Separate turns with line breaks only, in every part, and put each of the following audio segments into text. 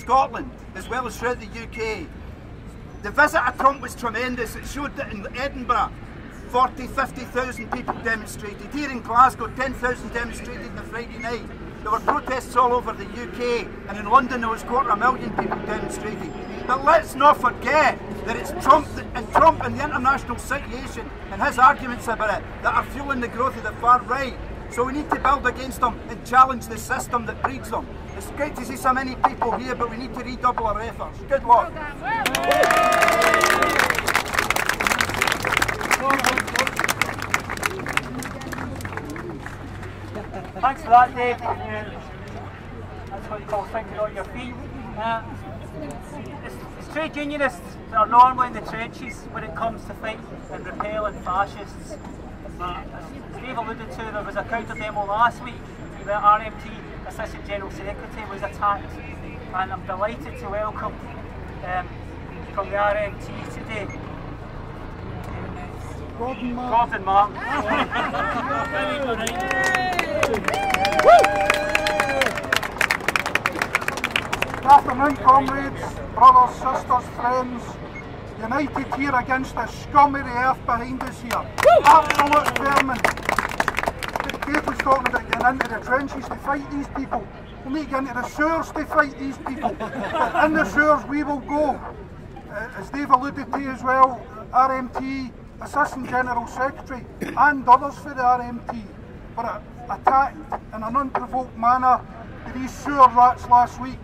Scotland, as well as throughout the UK. The visit of Trump was tremendous. It showed that in Edinburgh, 40, 50,000 people demonstrated. Here in Glasgow, 10,000 demonstrated on a Friday night. There were protests all over the UK, and in London there was 250,000 people demonstrating. But let's not forget that it's Trump and the international situation and his arguments about it that are fueling the growth of the far right. So we need to build against them and challenge the system that breeds them. It's great to see so many people here, but we need to redouble our efforts. Good luck.
Thanks for that, Dave. That's what you call thinking on your feet. It's trade unionists that are normally in the trenches when it comes to fight and repelling fascists. As Dave alluded to, there was a counter demo last week. The RMT Assistant General Secretary was attacked, and I'm delighted to welcome from the RMT today Gordon Mark.
Good afternoon, comrades, brothers, sisters, friends, united here against the scum of the earth behind us here. Absolute vermin. Dave was talking about getting into the trenches to fight these people. We need to get into the sewers to fight these people. In the sewers we will go. As Dave alluded to as well, RMT Assistant General Secretary and others for the RMT were attacked in an unprovoked manner by these sewer rats last week.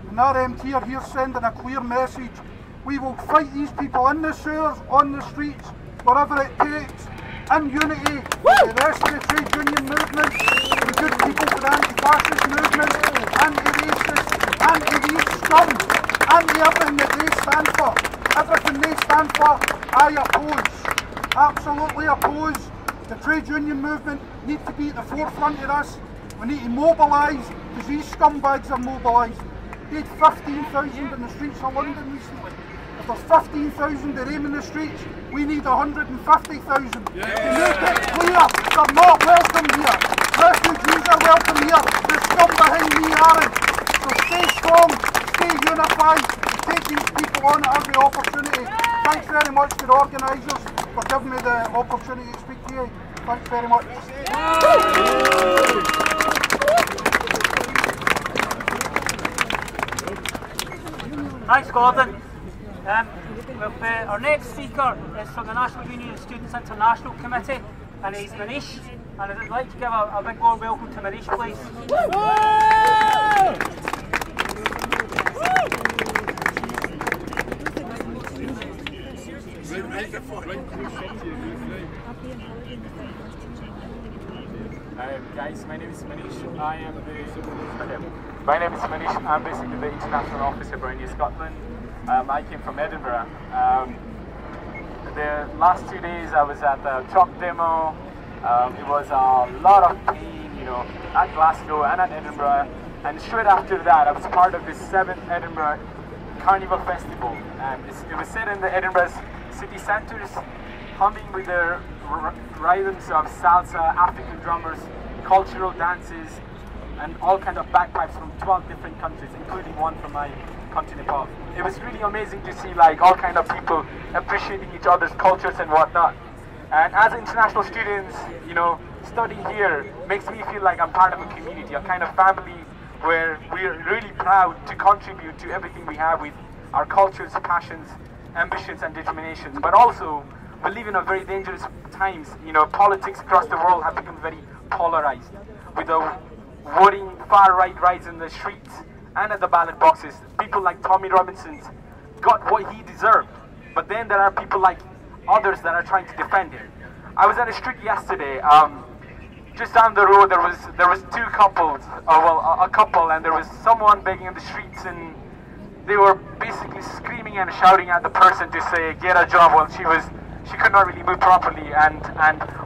And RMT are here sending a clear message. We will fight these people in the sewers, on the streets, whatever it takes, in unity with the rest of the trade union movement, the good people for the anti-fascist movement, anti-racist, anti-these scum, anti-everything that they stand for. Everything they stand for, I oppose. Absolutely oppose. The trade union movement need to be at the forefront of this. We need to mobilise, because these scumbags are mobilised. They had 15,000 in the streets of London recently. If there's 15,000 that aim in the streets, we need 150,000. To make it clear, they're not welcome here. Refugees are welcome here. The scum behind me aren't. So stay strong, stay unified, take these people on at every opportunity. Thanks very much to the organisers for giving me the opportunity to speak to you. Thanks very much.
Thanks, Gordon. Our next speaker is from the National Union of Students International Committee, and he's Manish. And I'd like to give a big warm welcome to Manish, please.
Guys, my name is Manish. I'm basically the international officer for India Scotland. I came from Edinburgh. The last 2 days I was at the Trump demo. It was a lot of pain, you know, at Glasgow and at Edinburgh. And straight after that, I was part of the 7th Edinburgh Carnival Festival. It was set in the Edinburgh's city centres, humming with the rhythms of salsa, African drummers, cultural dances, and all kinds of bagpipes from 12 different countries, including one from my country, Nepal. It was really amazing to see like all kinds of people appreciating each other's cultures and whatnot. And as international students, you know, studying here makes me feel like I'm part of a community, a kind of family where we're really proud to contribute to everything we have with our cultures, passions, ambitions and determinations. But also, we live in a very dangerous times. You know, politics across the world have become very polarized, with the voting far-right rise in the streets and at the ballot boxes. People like Tommy Robinson got what he deserved, but then there are people like others that are trying to defend him. I was at a street yesterday. Just down the road, there was two couples, a couple, and there was someone begging in the streets, and they were basically screaming and shouting at the person to say, get a job. Well, she could not really move properly, and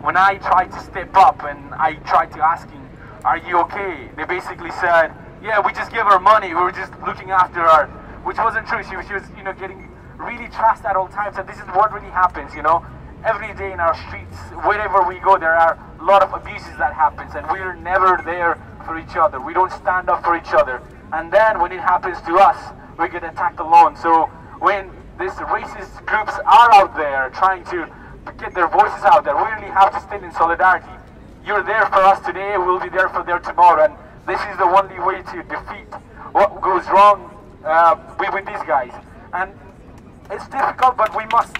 when I tried to step up and I tried to ask him, are you okay? They basically said, yeah, we just give her money, we were just looking after her, which wasn't true. She was, you know, getting really trashed at all times, and this is what really happens, you know. Every day in our streets, wherever we go, there are a lot of abuses that happens, and we're never there for each other. We don't stand up for each other. And then when it happens to us, we get attacked alone. So when these racist groups are out there trying to get their voices out there, we really have to stand in solidarity. You're there for us today, we'll be there for them tomorrow, and this is the only way to defeat what goes wrong with these guys. And it's difficult, but we must.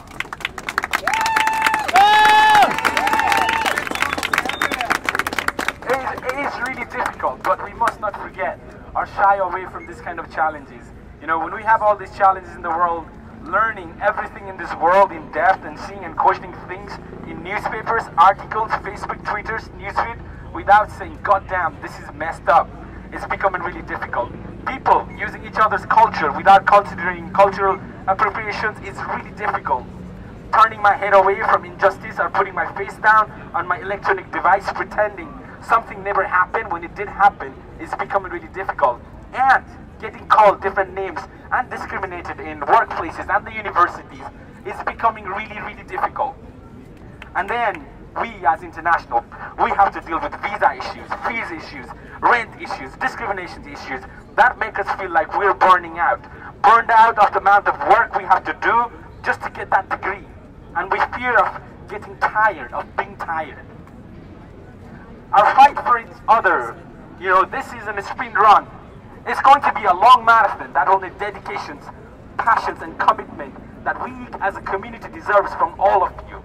It is really difficult, but we must not forget or shy away from this kind of challenges. You know, when we have all these challenges in the world, learning everything in this world in depth and seeing and questioning things in newspapers, articles, Facebook, Twitters, newsfeed, without saying, God damn, this is messed up, it's becoming really difficult. People using each other's culture without considering cultural appropriations is really difficult. Turning my head away from injustice or putting my face down on my electronic device pretending something never happened when it did happen is becoming really difficult. And getting called different names and discriminated in workplaces and the universities is becoming really, really difficult. And then we as international, we have to deal with visa issues, fees issues, rent issues, discrimination issues that make us feel like we're burned out of the amount of work we have to do just to get that degree. And we fear of getting tired, of being tired. Our fight for each other, you know, this isn't a sprint run. It's going to be a long marathon that only dedications, passions and commitment that we as a community deserves from all of you.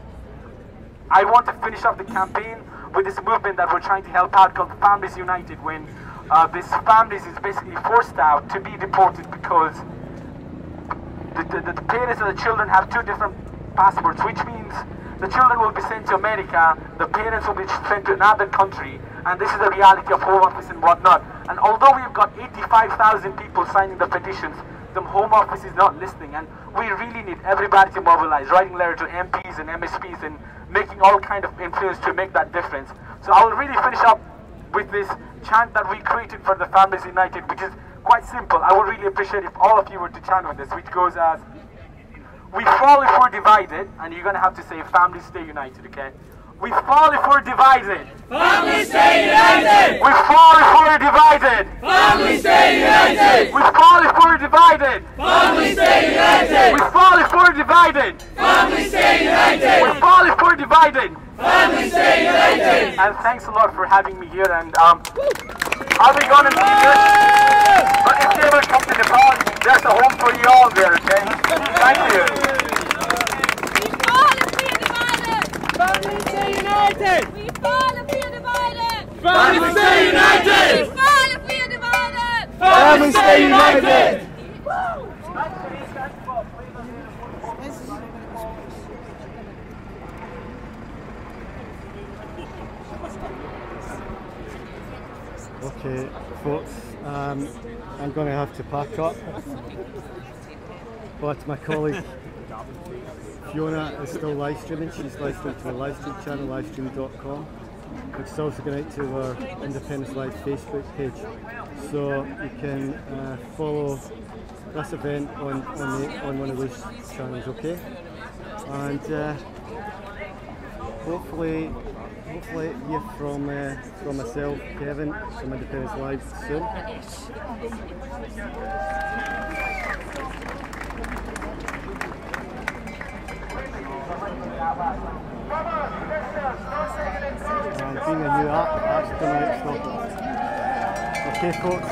I want to finish up the campaign with this movement that we're trying to help out called Families United, when this families is basically forced out to be deported because the parents and the children have two different passports, which means the children will be sent to America, the parents will be sent to another country, and this is the reality of Home Office and whatnot. And although we've got 85,000 people signing the petitions, the Home Office is not listening, and we really need everybody to mobilize, writing letters to MPs and MSPs and making all kind of influence to make that difference. So I will really finish up with this chant that we created for the Families United, which is quite simple. I would really appreciate if all of you were to chant with this, which goes as, we fall if we're divided, and you're going to have to say, families stay united, okay? We fall if we're divided.
Families stay united.
We fall if we're divided.
Families stay united.
We fall if we're divided.
Families stay united.
We fall if we're divided.
Families stay united.
We fall if we're divided.
Families stay united.
And thanks a lot for having me here, and I'll be gone in a few minutes. But if you ever come to Nepal, there's a home for you all there, okay? Thank you.
Families stay united!
We fall if we are divided!
Families stay united!
We fall if we are divided!
Families stay united!
Okay, folks, I'm going to have to pack up, but my colleague Fiona is still live streaming. She's live streaming to the Livestream channel, livestream.com, which is also going out to our Independence Live Facebook page. So you can follow this event on one of those channels, okay? And hopefully hear from myself, Kevin, from Independence Live soon. And being a new app, that's going to stop it. Okay folks,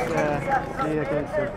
see you again soon.